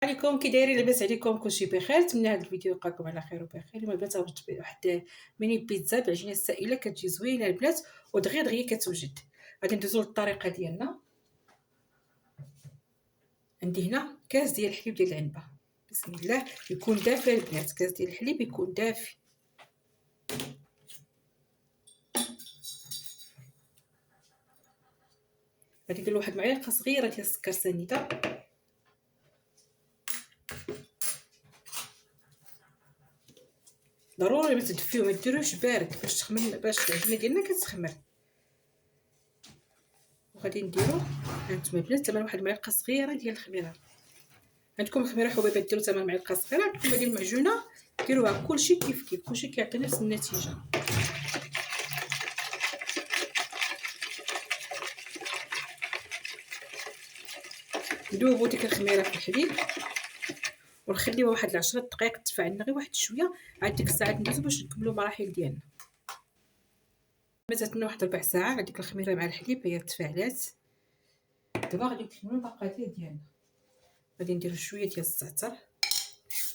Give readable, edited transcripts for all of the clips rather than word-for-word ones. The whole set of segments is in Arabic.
عليكم كي دايرين؟ لاباس عليكم؟ كلشي بخير؟ نتمنى هذا الفيديو يلقاكم على خير وبخير. اليوم البنات غنجرب واحد ميني بيتزا بالعجينه السائله، كتجي زوينه البنات ودغيا دغيا كتوجد. غادي ندوزو للطريقه ديالنا. عندي هنا كاس ديال الحليب ديال العنبه، بسم الله. يكون دافي البنات، كاس ديال الحليب يكون دافي. غادي ندير واحد معلقه صغيره ديال السكر سنيده، ضروري ما تدفيوه، ما ديروش بارد باش تخمر، باش العجينه ديالنا كتخمر. وغادي نديرو هانتوما البنات تما واحد المعلقه صغيره ديال الخميره. عندكم خميره حبيبات ديروا تما معلقه صغيره، عندكم ديال المعجونه ديروها كلشي كيف كلشي كيعطي نفس النتيجه. ندوبو ديك الخميره في الحليب ونخليوها واحد 10 دقائق تدفى عندنا غير واحد شويه. عاد ديك الساعه ندوزو باش نكملوا المراحل ديالنا. مازالنا واحد 4 ساعات على ديك الخميره مع الحليب هي تفاعلات. دابا غادي نكملوا المقادير ديالنا. غادي نديروا شويه ديال الزعتر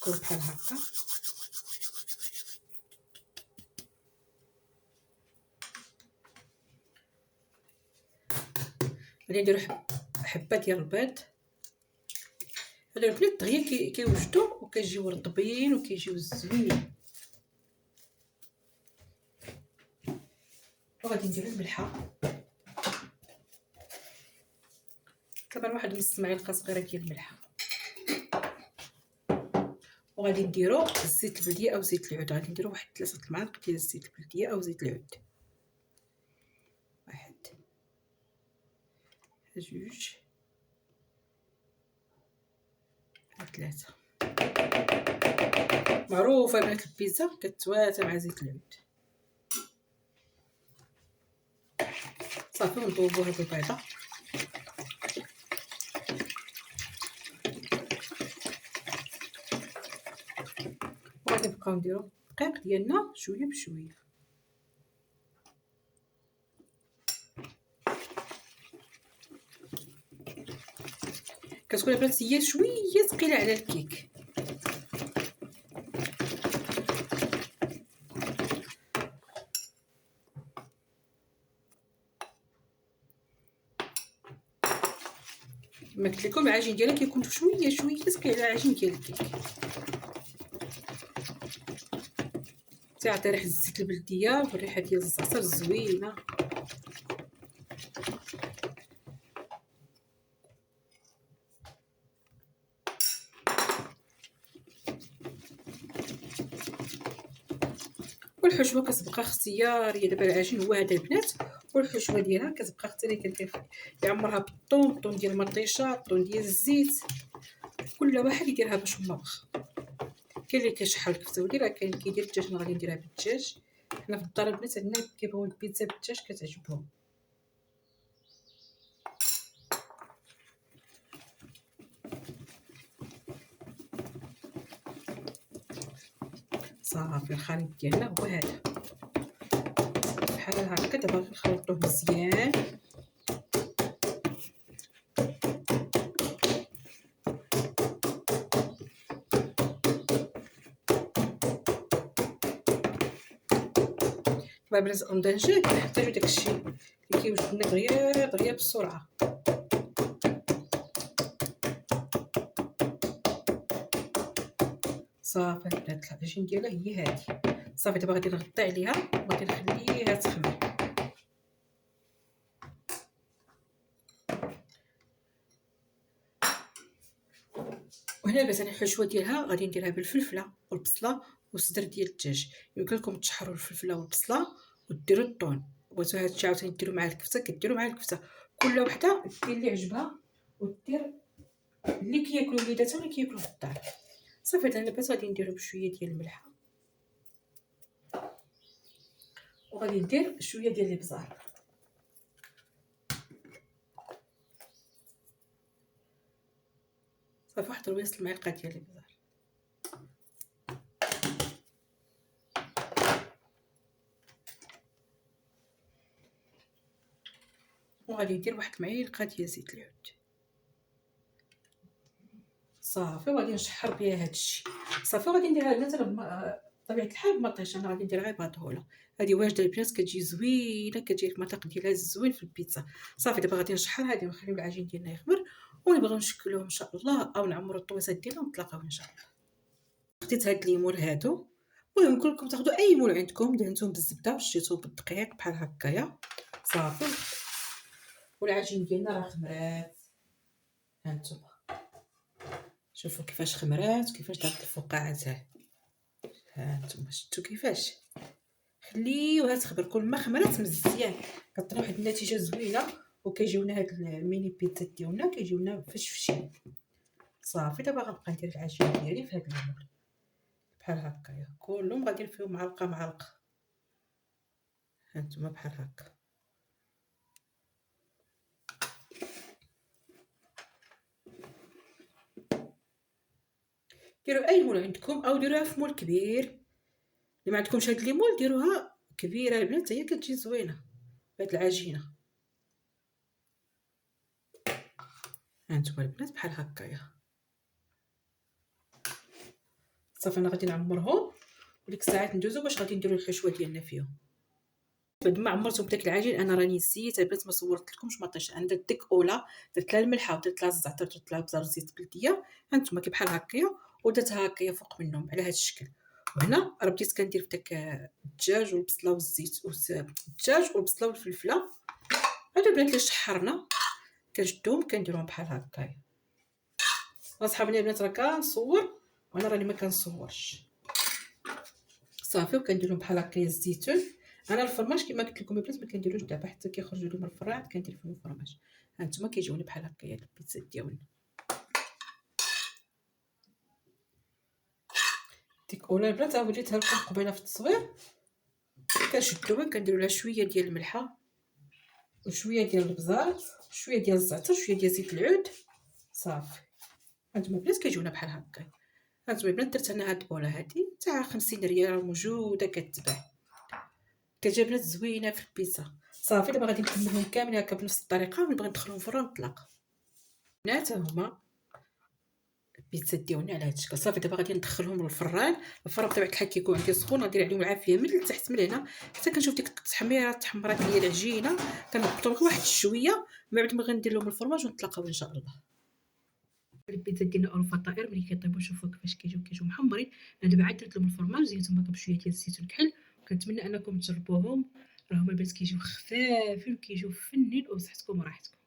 كون بحال هكا، غادي نديروا حبه ديال البيض. هاد البنات دغيا كيوجدوا وكيجيو رطبين وكيجيو زوينين. وغادي نديروا الملحه، طبعا واحد نص معلقه صغيره ديال الملحه. وغادي نديروا الزيت البلديه او زيت العود. غادي نديروا واحد 3 المعالق ديال الزيت البلديه او زيت العود. 1 2 3. معروفه بنات البيتزا كتواتى مع زيت العود. صافي ونطوبوا هاد البيضه. وغادي نبقاو نديرو الدقيق ديالنا شويه بشويه. كتكون البنات هي شويه ثقيله على الكيك. كما قلت لكم العجين ديالها كيكون شويه ثقيل على العجين ديال الكيك. تعطي ريحه الزيت البلديه والريحه ديال الزعتر زوينه. والحشوه كتبقى اختياريه. دابا العجين هو هذا البنات، والحشوه ديالها كتبقى اختياريه. كيعمرها بالطون ديال المطيشه، الطون ديال الزيت، كل واحد يديرها باش ما بغى. كاين اللي كيشحر الكفته وديرها، كاين اللي كيدير الدجاج. انا غادي نديرها بالدجاج. حنا في الدار البنات عندنا كيبغيو البيتزا بالدجاج كتعجبهم. صافي الخليط ديالنا هو هذا بحال هكا. دابا نخلطوه مزيان. بابرز اندنجي كنحتاجو داكشي اللي كيوجد لنا دغيا بسرعه. صافي البنات العجين ديالها هي هذه. صافي دابا غادي نغطي عليها وغادي نخليها تخمر. وهنا باش انا الحشوه ديالها غادي نديرها بالفلفله والبصله والصدر ديال الدجاج. يمكن لكم تشحروا الفلفله والبصله وديروا الطون. بغيتو هادشي عاوتاني ديروا مع الكفته، كديروا مع الكفته. كل وحده دير اللي عجبها ودير اللي كياكلوا وليداتها واللي كياكلوا في الدار. صافي انا دابا غادي نديرو بشويه ديال الملحه، وغادي ندير شويه ديال الابزار. صافي واحد رويصه المعلقه ديال الابزار. وغادي ندير واحد المعلقه ديال زيت العود. صافي وغادي نشحر بها هادشي. صافي وغادي نديرها البنات. انا بطبيعه الحال ما طيش، انا غادي ندير غير بادهوله. هذه واجده البنات، كتجي زوينه، كتجي المذاق ديالها زوين في البيتزا. صافي دابا غادي نشحر هذه ونخليو العجين ديالنا يخمر، ونبغيو نشكلوه ان شاء الله، او نعمروا الطويصات ديالنا ونتلاقاو ان شاء الله. خديت هاد الليمون هادو، المهم نقول لكم تاخذوا اي مول عندكم، دهنتوهم بالزبده شيتوه بالدقيق بحال هكايا. صافي والعجين ديالنا راه خمرات، هانتوما شوفوا كيفاش خمرات وكيفاش دارت الفقاعات. هانتوما شفتوا كيفاش. خليوها تخبر، كل ما خمرات مزيان كطلع واحد النتيجه زوينه، وكيجيونا هاد الميني بيتزا ديالنا كيجيونا فشفشين. صافي دابا غنبقى ندير العجين ديالي في هاد المول بحال هكايا، كلهم غادي فيهم معلقه معلقه. هانتوما بحال هكا. ديروا اي مول عندكم، او ديروها في مول كبير. اللي ما عندكمش هاد لي مول ديروها كبيره البنات، هي كتجي زوينه بهاد العجينه. هانتوما البنات بحال هكايا. صافي انا غادي نعمرهم، وديك الساعات ندوزو باش غادي نديرو الحشوه ديالنا فيهم. بعد ما عمرتهم بداك العجين، انا راني نسيت البنات ما صورت لكمش ما طيش. انا درت ديك اولا، درت لها الملحه ودرت لها الزعتر، درت لها بزار زيت بلديه. هانتوما كي بحال هكايا، ودرتها هكايا فوق منهم على هذا الشكل. وهنا راه بديت كندير في داك الدجاج والبصله والزيت، الدجاج والبصله والفلفله هادو البنات اللي شحرنا، كنشدوهم كنديروهم بحال هكايا. اصحابنا البنات راه كنصور وانا راني ما كنصورش. صافي وكنديرهم بحال هكايا الزيتون. انا الفرماج كما قلت لكم البنات ما كنديروش دابا حتى كيخرجوا لي من الفران كندير فيهم الفرماج. هانتوما كيجيوني بحال هكايا البيتزا ديالنا. ديك اولا البنات وريتها لكم قبيله في التصوير. كنشدوها كنديروا لها شويه ديال الملحه وشويه ديال البزار وشويه ديال الزعتر وشويه ديال زيت العود. صافي هانتوما البنات كيجيونا بحال هكا. هانتوما البنات درت انا هاد الاولا هادي تاع 50 ريال موجوده كتباع، كتجي البنات زوينه في البيتزا. صافي دابا غادي نكملهم كاملين هكا بنفس الطريقه، ونبغي ندخلهم في الفرن نطلق. بنات هما البيتزا ديالنا على هذا الشكل. صافي دابا غادي ندخلهم للفران. الفران بطبيعه الحال كيكون عندي سخون، غندير عليهم العافيه من التحت من هنا حتى كنشوف ديك التحميره تحمرات ليا العجينه، كنهبطهم غير واحد شويه من بعد ما غندير لهم الفرماج ونتلاقاو ان شاء الله. البيتزا ديالنا او الفطائر ملي كيطيبوا شوفوا كيفاش كيجيو محمرين. انا دابا عاد درت لهم الفرماج، زينتهم هكا بشويه ديال الزيت الكحل. كنتمنى انكم تجربوهم، راهم البنات كيجيو خفافين وكيجيو فنين، وبصحتكم وراحتكم.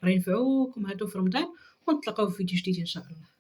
راه ينفعوكم هادو في رمضان، ونتلاقاو في فيديو جديد ان شاء الله.